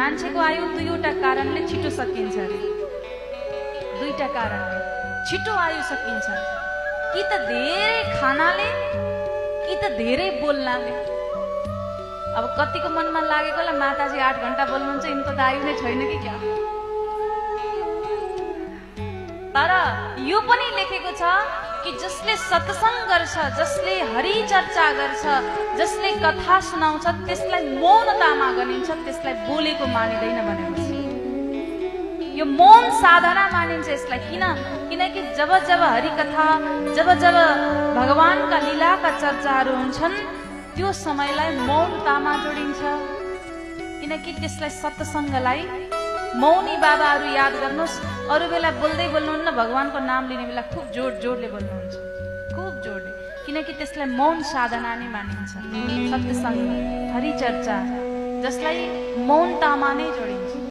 मान्छेको आयु दुईवटा कारणले छिटो सकिन्छ अरे। दुईटा कारणले छिटो आयु सकिन्छ, कि त धेरै खानाले कि त धेरै बोल्नाले। अब कतिको मनमा लागेकोलाई माताजी 8 घण्टा बोल्नुहुन्छ, यिनको त आयु नै छैन कि क्या। तर यो पनि लेखेको छ कि जसले सत्संग गर्छ, जसले हरि चर्चा गर्छ, जसले कथा सुनाउँछ, त्यसलाई मौनतामा गनिन्छ, त्यसलाई बोलेको मानिँदैन भनेपछि यो मौन साधना मानिन्छ यसलाई। किनकि जब जब हरि कथा, जब जब भगवानका लीलाका चर्चाहरू हुन्छन्, त्यो समयलाई मौनतामा जोडिन्छ। किनकि त्यसलाई सत्संगलाई, मौनी बाबाहरू याद गर्नुहोस्, अरू बेला बोल्दै बोल्नुहुन्न, भगवानको नाम लिने बेला खुब जोडले बोल्नुहुन्छ, खुब जोडले, किनकि त्यसलाई मौन साधना नै मानिन्छ। सत्संग, हरिचर्चा, जसलाई मौनतामा नै जोडिन्छ।